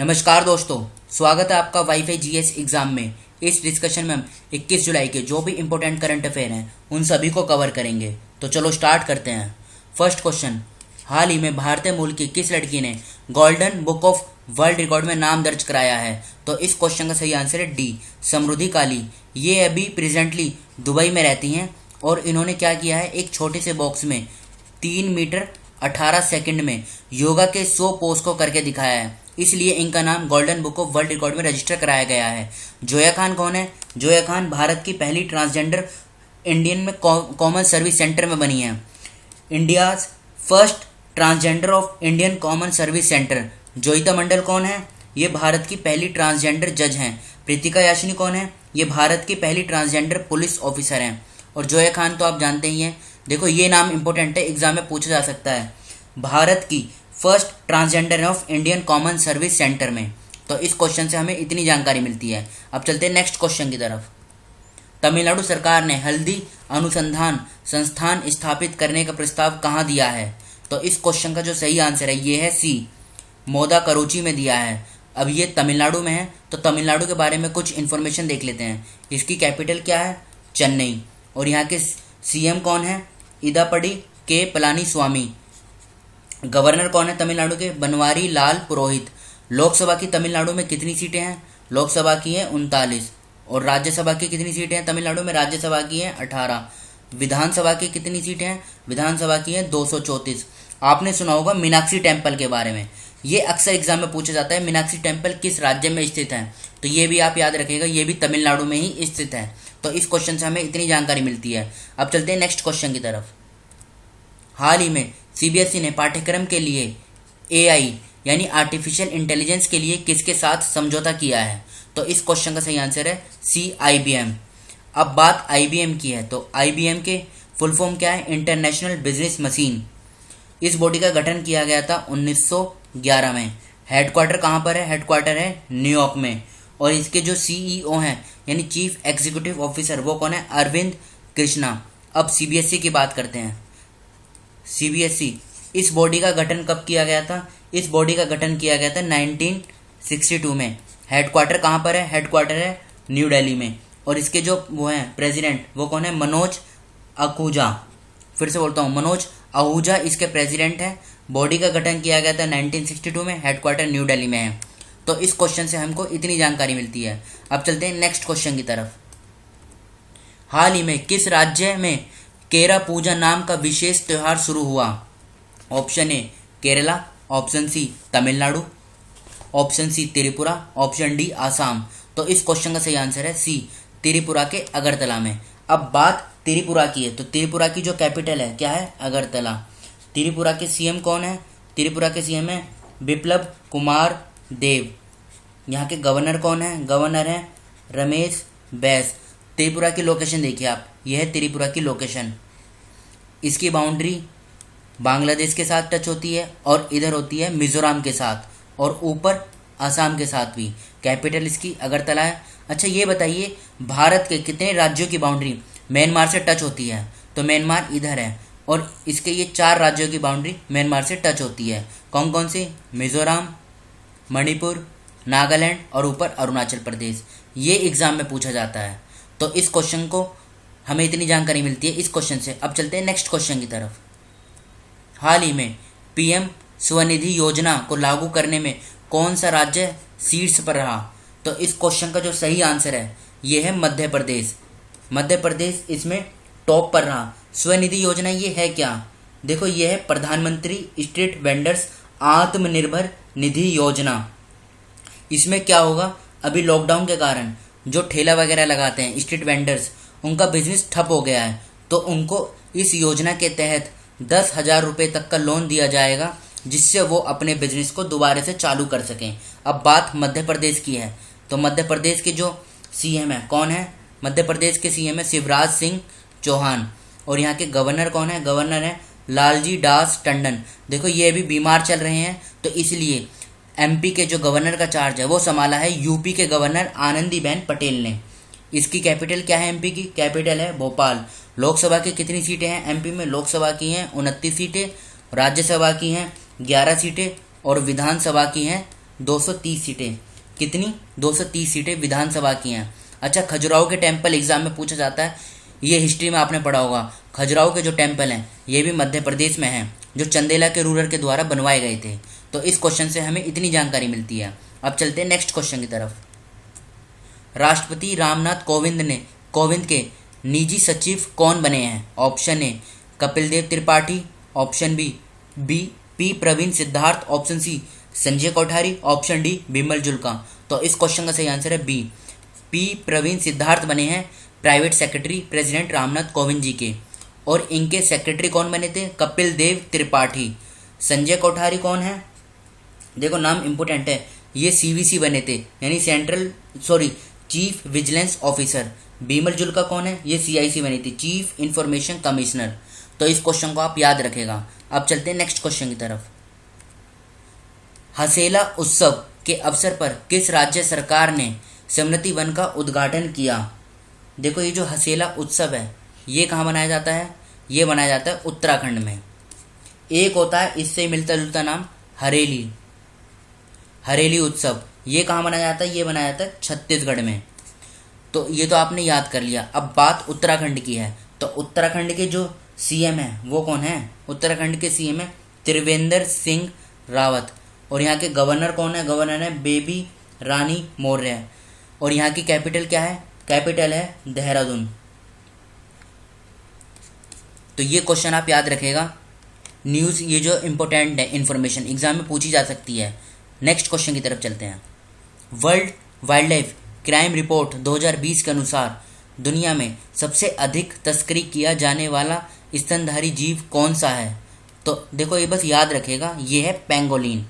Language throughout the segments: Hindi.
नमस्कार दोस्तों, स्वागत है आपका वाईफाई जीएस एग्जाम में। इस डिस्कशन में हम 21 जुलाई के जो भी इंपॉर्टेंट करंट अफेयर हैं उन सभी को कवर करेंगे। तो चलो स्टार्ट करते हैं। फर्स्ट क्वेश्चन, हाल ही में भारतीय मूल की किस लड़की ने golden book of world record में नाम दर्ज कराया है? तो इस क्वेश्चन का सही आंसर है डी, समृद्धि काली। ये अभी प्रेजेंटली दुबई में रहती हैं और इन्होंने क्या किया है, एक छोटे से बॉक्स में 3 मीटर 18 सेकंड में योगा के 100 पोज को करके दिखाया है, इसलिए इनका नाम golden book of world record में रजिस्टर कराया गया है। जोया खान कौन है? जोया खान भारत की पहली ट्रांसजेंडर इंडियन में कॉमन सर्विस सेंटर में बनी है। India's first transgender of Indian common service centre. Joyita Mondal कौन है? ये भारत की पहली ट्रांसजेंडर जज हैं। प्रीतिका याशिनी कौन है? ये भारत की पहली ट्रांसजेंडर पुलिस ऑफिसर हैं। और जोया खान तो आप जानते ही हैं। देखो ये नाम इंपॉर्टेंट है, एग्जाम में पूछा जा सकता है। भारत की first transgender of Indian common service centre में। तो इस क्वेश्चन से हमें इतनी जानकारी मिलती है। अब चलते हैं नेक्स्ट क्वेश्चन की तरफ। तमिलनाडु सरकार ने हल्दी अनुसंधान संस्थान स्थापित करने का प्रस्ताव कहाँ दिया है? तो इस क्वेश्चन का जो सही आंसर है ये है सी, मोदाकरुची में दिया है। अब ये तमिलनाडु में है, तो तमिलनाडु के बारे में कुछ इन्फॉर्मेशन देख लेते हैं। इसकी कैपिटल क्या है? चेन्नई। और यहाँ के सीएम कौन है? इदापड़ी के पलानी स्वामी। गवर्नर कौन है तमिलनाडु के? बनवारी लाल पुरोहित। लोकसभा की तमिलनाडु में कितनी सीटें हैं? लोकसभा की हैं 39। और राज्यसभा की कितनी सीटें हैं तमिलनाडु में? राज्यसभा की हैं 18। विधानसभा की कितनी सीटें हैं? विधानसभा की हैं 234। आपने सुना होगा मीनाक्षी टेम्पल के बारे में, ये अक्सर एग्जाम में पूछा जाता है। मीनाक्षी टेम्पल किस राज्य में स्थित है? तो ये भी आप याद रखिएगा, ये भी तमिलनाडु में ही स्थित है। तो इस क्वेश्चन से हमें इतनी जानकारी मिलती है। अब चलते हैं नेक्स्ट क्वेश्चन की तरफ। हाल ही में सीबीएसई ने पाठ्यक्रम के लिए एआई यानी आर्टिफिशियल इंटेलिजेंस के लिए किसके साथ समझौता किया है? तो इस क्वेश्चन का सही आंसर है सी, आईबीएम। अब बात आईबीएम की है, तो आईबीएम के फुल फॉर्म क्या है? International business machine. इस बॉडी का गठन किया गया था 1911 में। हेडक्वार्टर कहाँ पर है? हेडक्वार्टर है न्यूयॉर्क में। और इसके जो सीईओ हैं यानी चीफ एग्जीक्यूटिव ऑफिसर, वो कौन है? अरविंद कृष्णा। अब सीबीएसई की बात करते हैं। सीबीएसई, इस बॉडी का गठन कब किया गया था? इस बॉडी का गठन किया गया था 1962 में। हेडक्वार्टर कहाँ पर है? हेडक्वार्टर है न्यू दिल्ली में। और इसके जो वो हैं प्रेसिडेंट, वो कौन है? मनोज आहूजा। फिर से बोलता हूँ, मनोज आहूजा इसके प्रेसिडेंट हैं। बॉडी का गठन किया गया था 1962 में। हेडक्वार्टर न्यू दिल्ली में है। तो इस क्वेश्चन से हमको इतनी जानकारी मिलती है। अब चलते हैं नेक्स्ट क्वेश्चन की तरफ। हाल ही में किस राज्य में केरा पूजा नाम का विशेष त्योहार शुरू हुआ? Option A Kerala, option C Tamil Nadu, option C Tripura, option D Assam. तो इस क्वेश्चन का सही आंसर है सी, त्रिपुरा के अगरतला में। अब बात त्रिपुरा की है, तो त्रिपुरा की जो कैपिटल है क्या है? अगरतला। त्रिपुरा के सीएम कौन है? त्रिपुरा के सीएम है बिप्लब कुमार देव। यहाँ के गवर्नर कौन है? गवर्नर है रमेश बैस। त्रिपुरा की लोकेशन देखिए आप, यह है त्रिपुरा की लोकेशन। इसकी बाउंड्री बांग्लादेश के साथ टच होती है और इधर होती है मिजोरम के साथ, और ऊपर आसाम के साथ भी। कैपिटल इसकी अगरतला है। अच्छा ये बताइए, भारत के कितने राज्यों की बाउंड्री म्यांमार से टच होती है? तो म्यांमार इधर है, और इसके ये 4 राज्यों की बाउंड्री म्यांमार से टच होती है। कौन कौन सी? मिजोरम, मणिपुर, नागालैंड और ऊपर अरुणाचल प्रदेश। ये एग्जाम में पूछा जाता है। तो इस क्वेश्चन को हमें इतनी जानकारी मिलती है इस क्वेश्चन से। अब चलते हैं नेक्स्ट क्वेश्चन की तरफ। हाल ही में पीएम स्वनिधि योजना को लागू करने में कौन सा राज्य शीर्ष पर रहा? तो इस क्वेश्चन का जो सही आंसर है ये है मध्य प्रदेश। मध्य प्रदेश इसमें टॉप पर रहा। स्वनिधि योजना ये है क्या? देखो ये है प्रधानमंत्री स्ट्रीट वेंडर्स आत्मनिर्भर निधि योजना। इसमें क्या होगा, अभी लॉकडाउन के कारण जो ठेला वगैरह लगाते हैं स्ट्रीट वेंडर्स, उनका बिजनेस ठप हो गया है, तो उनको इस योजना के तहत 10,000 रुपये तक का लोन दिया जाएगा, जिससे वो अपने बिजनेस को दोबारा से चालू कर सकें। अब बात मध्य प्रदेश की है, तो मध्य प्रदेश के जो सीएम है कौन है? मध्य प्रदेश के सीएम है शिवराज सिंह चौहान। और यहाँ के गवर्नर कौन है? गवर्नर है लालजी दास टंडन। देखो ये अभी बीमार चल रहे हैं, तो इसलिए एमपी के जो गवर्नर का चार्ज है वो संभाला है यूपी के गवर्नर आनंदीबेन पटेल ने। इसकी कैपिटल क्या है? एमपी की कैपिटल है भोपाल। लोकसभा की कितनी सीटें हैं एमपी में? लोकसभा की हैं 29 सीटें, राज्यसभा की हैं 11 सीटें और विधानसभा की हैं 230 सीटें। कितनी? 230 सीटें विधानसभा की हैं। अच्छा, खजुराहो के टेम्पल एग्जाम में पूछा जाता है, ये हिस्ट्री में आपने पढ़ा होगा। खजुराहो के जो टेम्पल हैं ये भी मध्य प्रदेश में हैं, जो चंदेला के रूलर के द्वारा बनवाए गए थे। तो इस क्वेश्चन से हमें इतनी जानकारी मिलती है। अब चलते हैं नेक्स्ट क्वेश्चन की तरफ। राष्ट्रपति रामनाथ कोविंद के निजी सचिव कौन बने हैं? Option A Kapil Dev Tripathi, option B P Praveen Siddharth, option C Sanjay Kothari, option D Bimal Julka. तो इस क्वेश्चन का सही आंसर है बी, पी प्रवीण सिद्धार्थ बने हैं private secretary president Ramnath Kovind ji के। और इनके सेक्रेटरी कौन बने थे? कपिल देव त्रिपाठी। संजय कोठारी कौन है? देखो नाम इंपोर्टेंट है, ये सीवीसी बने थे, यानी chief vigilance officer. Bimal Julka कौन है? ये सीआईसी बनी थी, चीफ इंफॉर्मेशन कमिश्नर। तो इस क्वेश्चन को आप याद रखेगा। अब चलते हैं नेक्स्ट क्वेश्चन की तरफ। हसेला उत्सव के अवसर पर किस राज्य सरकार ने स्मृति वन का उद्घाटन किया? देखो ये जो हसेला उत्सव है ये कहाँ मनाया जाता है? ये मनाया जाता है उत्तराखंड में। एक होता है इससे मिलता जुलता नाम हरेली उत्सव, ये कहाँ मनाया जाता है? ये मनाया जाता है छत्तीसगढ़ में। तो ये तो आपने याद कर लिया। अब बात उत्तराखंड की है, तो उत्तराखंड के जो सीएम है वो कौन है? उत्तराखंड के सीएम है त्रिवेंद्र सिंह रावत। और यहाँ के गवर्नर कौन है? गवर्नर है बेबी रानी मौर्य। और यहाँ की कैपिटल क्या है? कैपिटल है देहरादून। तो ये क्वेश्चन आप याद रखेगा। न्यूज़ ये जो इम्पोर्टेंट है, इन्फॉर्मेशन एग्जाम में पूछी जा सकती है। नेक्स्ट क्वेश्चन की तरफ चलते हैं। World wild life crime report 2020 के अनुसार दुनिया में सबसे अधिक तस्करी किया जाने वाला स्तनधारी जीव कौन सा है? तो देखो ये बस याद रखेगा, ये है पेंगोलिन।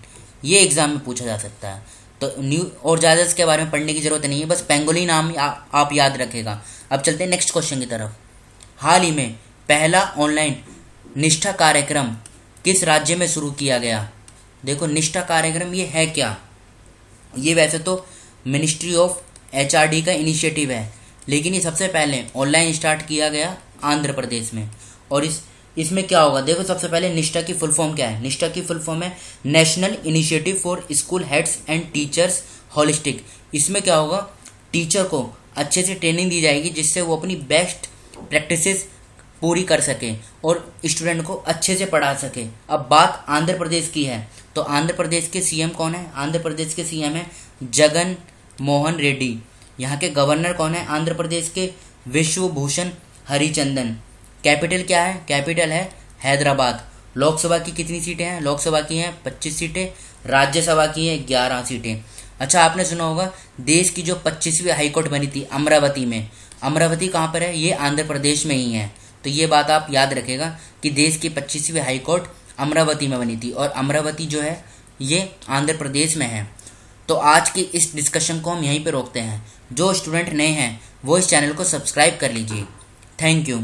ये एग्जाम में पूछा जा सकता है। तो न्यू और ज़्यादा इसके बारे में पढ़ने की जरूरत नहीं है, बस पेंगोलिन नाम आप याद रखेगा। अब चलते हैं नेक्स्ट क्वेश्चन की तरफ। हाल ही में पहला ऑनलाइन निष्ठा कार्यक्रम किस राज्य में शुरू किया गया? देखो निष्ठा कार्यक्रम ये है क्या? ये वैसे तो मिनिस्ट्री ऑफ एचआरडी का इनिशिएटिव है, लेकिन ये सबसे पहले ऑनलाइन स्टार्ट किया गया आंध्र प्रदेश में। और इसमें क्या होगा? देखो सबसे पहले निष्ठा की फुल फॉर्म क्या है? निष्ठा की फुल फॉर्म है national initiative for school heads and teachers holistic. इसमें क्या होगा? टीचर को अच्छे से ट्रेनिंग दी जाएगी जिससे वो अपनी बेस्ट प्रैक्टिसेस पूरी कर सके और स्टूडेंट को अच्छे से पढ़ा सके। अब बात आंध्र प्रदेश की है, तो आंध्र प्रदेश के सीएम कौन है? आंध्र प्रदेश के सीएम है जगन मोहन रेड्डी। यहाँ के गवर्नर कौन है आंध्र प्रदेश के? विश्वभूषण हरिचंदन। कैपिटल क्या है? कैपिटल है हैदराबाद। लोकसभा की कितनी सीटें हैं? लोकसभा की हैं 25 सीटें, राज्यसभा की हैं 11 सीटें। अच्छा आपने सुना होगा देश की जो 25वीं हाईकोर्ट बनी थी अमरावती में। अमरावती कहाँ पर है? ये आंध्र प्रदेश में ही है। तो ये बात आप याद रखेगा कि देश की 25वीं हाईकोर्ट अमरावती में बनी थी और अमरावती जो है ये आंध्र प्रदेश में है। तो आज की इस डिस्कशन को हम यहीं पे रोकते हैं। जो स्टूडेंट नए हैं वो इस चैनल को सब्सक्राइब कर लीजिए। Thank you.